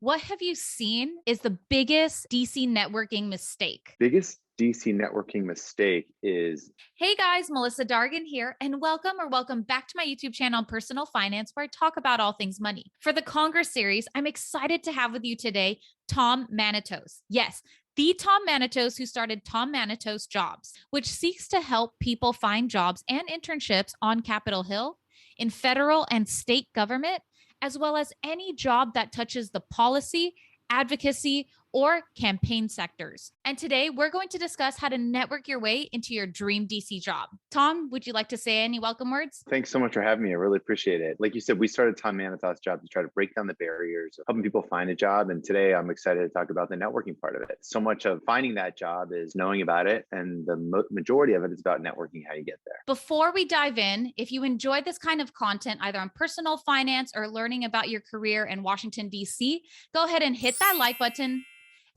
What have you seen is the biggest DC networking mistake? Biggest DC networking mistake is Hey guys, Melissa Dargan here, and welcome back to my YouTube channel, Personal Finance, where I talk about all things money. For the CONGRE Series, I'm excited to have with you today Tom Manatos. Yes, the Tom Manatos who started Tom Manatos Jobs, which seeks to help people find jobs and internships on Capitol Hill, in federal and state government, as well as any job that touches the policy, advocacy, or campaign sectors. And today we're going to discuss how to network your way into your dream DC job. Tom, would you like to say any welcome words? Thanks so much for having me. I really appreciate it. Like you said, we started Tom Manatos Job to try to break down the barriers of helping people find a job. And today I'm excited to talk about the networking part of it. So much of finding that job is knowing about it. And the majority of it is about networking, how you get there. Before we dive in, if you enjoy this kind of content, either on personal finance or learning about your career in Washington, DC, go ahead and hit that like button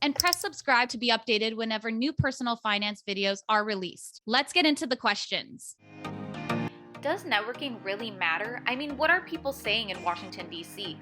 and press subscribe to be updated whenever new personal finance videos are released. Let's get into the questions. Does networking really matter? I mean, what are people saying in Washington, D.C.?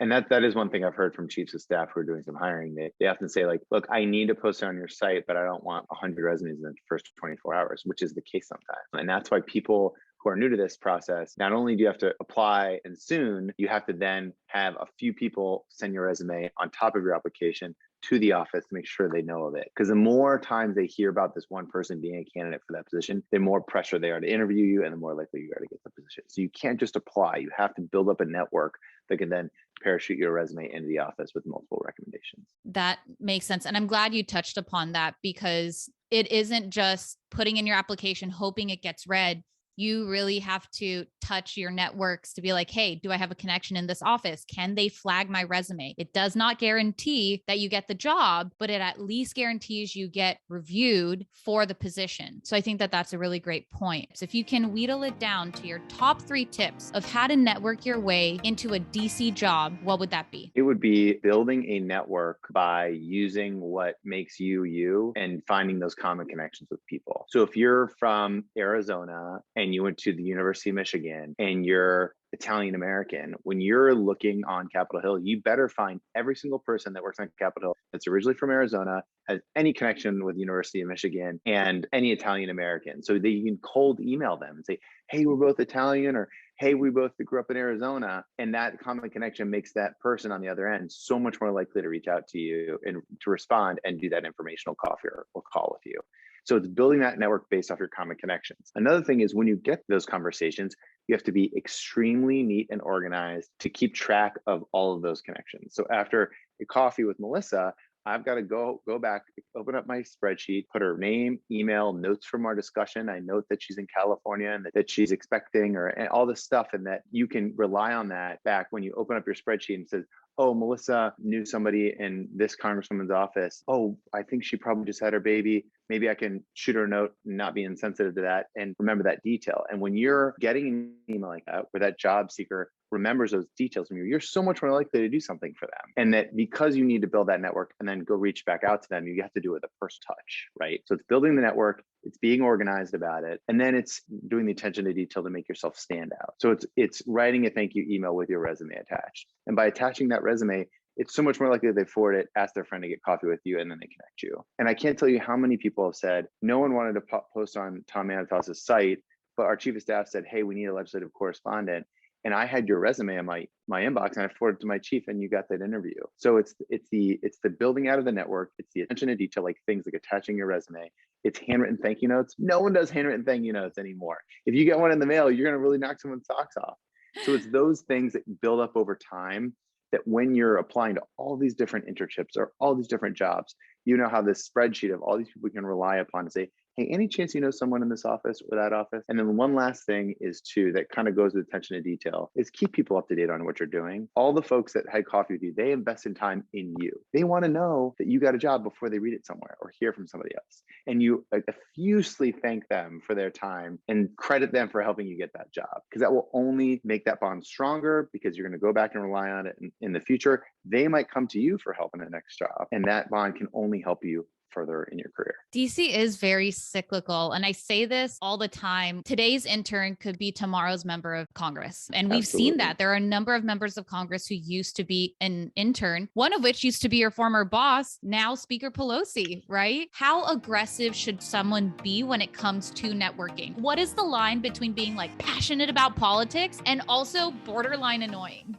And that is one thing I've heard from chiefs of staff who are doing some hiring. They often say, like, look, I need to post it on your site, but I don't want 100 resumes in the first 24 hours, which is the case sometimes. And that's why people who are new to this process, not only do you have to apply and soon, you have to then have a few people send your resume on top of your application to the office to make sure they know of it. Because the more times they hear about this one person being a candidate for that position, the more pressure they are to interview you and the more likely you are to get the position. So you can't just apply. You have to build up a network that can then parachute your resume into the office with multiple recommendations. That makes sense. And I'm glad you touched upon that because it isn't just putting in your application, hoping it gets read. You really have to touch your networks to be like, hey, do I have a connection in this office? Can they flag my resume? It does not guarantee that you get the job, but it at least guarantees you get reviewed for the position. So I think that that's a really great point. So if you can wheedle it down to your top 3 tips of how to network your way into a DC job, what would that be? It would be building a network by using what makes you you and finding those common connections with people. So if you're from Arizona and you went to the University of Michigan and you're Italian American, when you're looking on Capitol Hill, you better find every single person that works on Capitol Hill that's originally from Arizona, has any connection with the University of Michigan, and any Italian American. So that you can cold email them and say, hey, we're both Italian, or hey, we both grew up in Arizona. And that common connection makes that person on the other end so much more likely to reach out to you and to respond and do that informational coffee or call with you. So it's building that network based off your common connections. Another thing is when you get those conversations, you have to be extremely neat and organized to keep track of all of those connections. So after a coffee with Melissa, I've got to go back, open up my spreadsheet, put her name, email, notes from our discussion. I note that she's in California and that she's expecting, and all this stuff, and that you can rely on that back when you open up your spreadsheet and says, oh, Melissa knew somebody in this congresswoman's office. Oh, I think she probably just had her baby. Maybe I can shoot her a note and not be insensitive to that and remember that detail. And when you're getting an email like that, where that job seeker remembers those details from you, you're so much more likely to do something for them. And that because you need to build that network and then go reach back out to them, you have to do it with a first touch, right? So it's building the network, it's being organized about it, and then it's doing the attention to detail to make yourself stand out. So it's writing a thank you email with your resume attached. And by attaching that resume, it's so much more likely that they forward it, ask their friend to get coffee with you, and then they connect you. And I can't tell you how many people have said, no one wanted to post on Tom Manatos' site, but our chief of staff said, hey, we need a legislative correspondent. And I had your resume in my inbox and I forwarded it to my chief and you got that interview. So it's the building out of the network. It's the attention to detail, like things like attaching your resume. It's handwritten thank you notes. No one does handwritten thank you notes anymore. If you get one in the mail, you're going to really knock someone's socks off. So it's those things that build up over time that when you're applying to all these different internships or all these different jobs, you know how this spreadsheet of all these people you can rely upon to say, hey, any chance you know someone in this office or that office? And then one last thing is too, that kind of goes with attention to detail, is keep people up to date on what you're doing. All the folks that had coffee with you, they invest in time in you. They want to know that you got a job before they read it somewhere or hear from somebody else. And you effusively thank them for their time and credit them for helping you get that job, because that will only make that bond stronger, because you're going to go back and rely on it in the future. They might come to you for help in the next job, and that bond can only help you further in your career. DC is very cyclical. And I say this all the time. Today's intern could be tomorrow's member of Congress. And we've seen that. There are a number of members of Congress who used to be an intern, one of which used to be your former boss, now Speaker Pelosi, right? How aggressive should someone be when it comes to networking? What is the line between being like passionate about politics and also borderline annoying?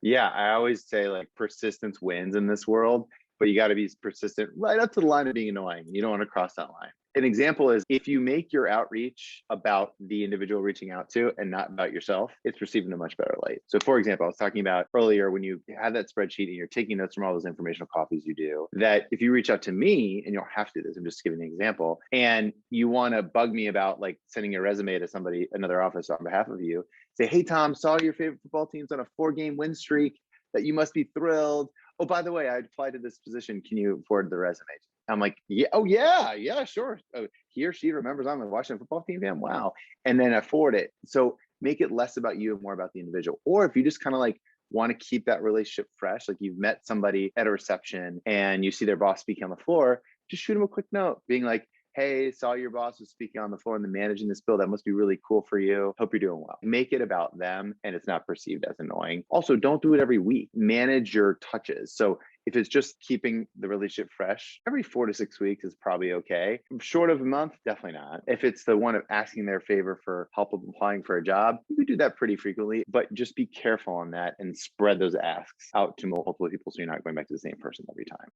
Yeah, I always say like persistence wins in this world, but you got to be persistent right up to the line of being annoying. You don't want to cross that line. An example is if you make your outreach about the individual reaching out to and not about yourself, it's received in a much better light. So for example, I was talking about earlier when you have that spreadsheet and you're taking notes from all those informational copies you do, that if you reach out to me, and you don't have to do this, I'm just giving an example, and you want to bug me about like sending your resume to somebody, another office on behalf of you, say, hey, Tom, saw your favorite football team's on a 4-game win streak, that you must be thrilled. Oh, by the way, I applied to this position. Can you forward the resume? I'm like, yeah, oh yeah, sure. Oh, he or she remembers I'm a Washington football team fan. Wow. And then I forward it. So make it less about you and more about the individual. Or if you just kind of like want to keep that relationship fresh, like you've met somebody at a reception and you see their boss speaking on the floor, just shoot them a quick note being like, hey, saw your boss was speaking on the floor and managing this bill. That must be really cool for you. Hope you're doing well. Make it about them and it's not perceived as annoying. Also, don't do it every week. Manage your touches. So if it's just keeping the relationship fresh, every 4 to 6 weeks is probably okay. Short of a month, definitely not. If it's the one of asking their favor for help of applying for a job, you could do that pretty frequently, but just be careful on that and spread those asks out to multiple people so you're not going back to the same person every time.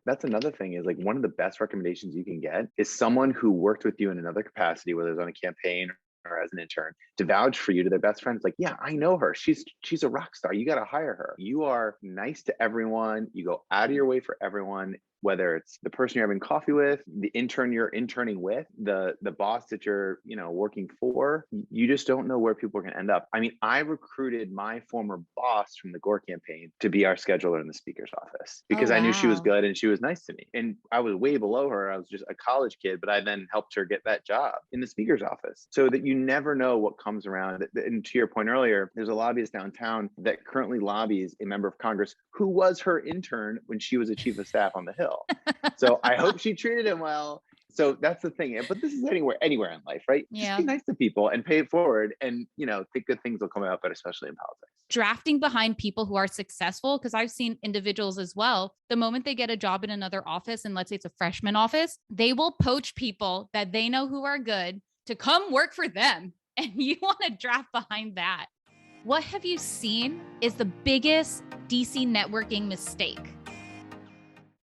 That's another thing is like one of the best recommendations you can get is someone who worked with you in another capacity, whether it's on a campaign or as an intern, to vouch for you to their best friends. Like, yeah, I know her. She's a rock star. You got to hire her. You are nice to everyone. You go out of your way for everyone. Whether it's the person you're having coffee with, the intern you're interning with, the boss that you're, working for, you just don't know where people are going to end up. I mean, I recruited my former boss from the Gore campaign to be our scheduler in the speaker's office because I knew she was good and she was nice to me. And I was way below her. I was just a college kid, but I then helped her get that job in the speaker's office so that you never know what comes around. And to your point earlier, there's a lobbyist downtown that currently lobbies a member of Congress who was her intern when she was a chief of staff on the Hill. So I hope she treated him well. So that's the thing. But this is anywhere in life, right? Yeah. Just be nice to people and pay it forward and, think good things will come out, but especially in politics. Drafting behind people who are successful, because I've seen individuals as well, the moment they get a job in another office, and let's say it's a freshman office, they will poach people that they know who are good to come work for them. And you want to draft behind that. What have you seen is the biggest DC networking mistake?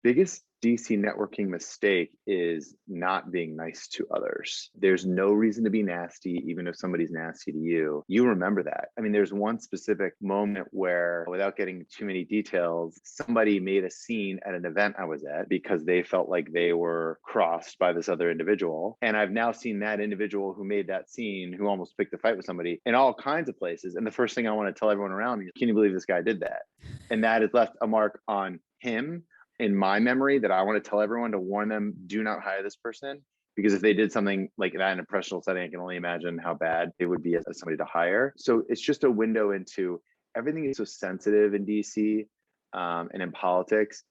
Biggest DC networking mistake is not being nice to others. There's no reason to be nasty, even if somebody's nasty to you. You remember that. I mean, there's one specific moment where, without getting too many details, somebody made a scene at an event I was at because they felt like they were crossed by this other individual. And I've now seen that individual who made that scene, who almost picked a fight with somebody, in all kinds of places. And the first thing I want to tell everyone around me is, can you believe this guy did that? And that has left a mark on him in my memory that I want to tell everyone to warn them, do not hire this person, because if they did something like that in a professional setting, I can only imagine how bad it would be as somebody to hire. So it's just a window into everything is so sensitive in DC and in politics.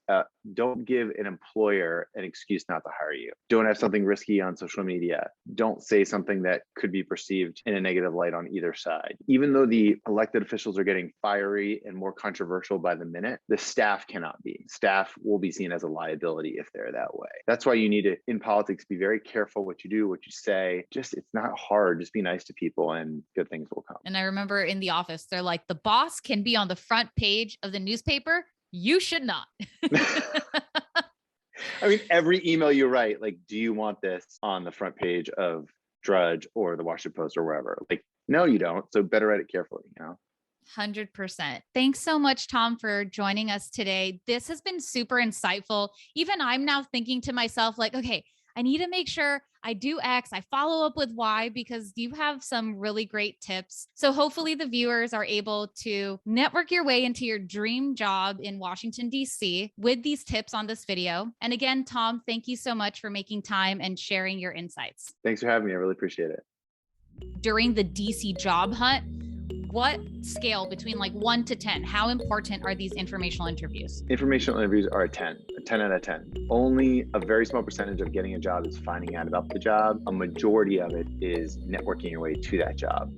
Don't give an employer an excuse not to hire you. Don't have something risky on social media. Don't say something that could be perceived in a negative light on either side. Even though the elected officials are getting fiery and more controversial by the minute, the staff cannot be. Staff will be seen as a liability if they're that way. That's why you need to, in politics, be very careful what you do, what you say. Just, it's not hard. Just be nice to people and good things will come. And I remember in the office, they're like, the boss can be on the front page of the newspaper. You should not. I mean, every email you write, like, do you want this on the front page of Drudge or the Washington Post or wherever? Like, no, you don't. So better write it carefully, 100%. Thanks so much, Tom, for joining us today. This has been super insightful. Even I'm now thinking to myself, like, okay, I need to make sure I do X, I follow up with Y, because you have some really great tips. So hopefully the viewers are able to network your way into your dream job in Washington, D.C. with these tips on this video. And again, Tom, thank you so much for making time and sharing your insights. Thanks for having me. I really appreciate it. During the DC job hunt, what scale between like 1 to 10, how important are these informational interviews? Informational interviews are a 10 out of 10. Only a very small percentage of getting a job is finding out about the job. A majority of it is networking your way to that job.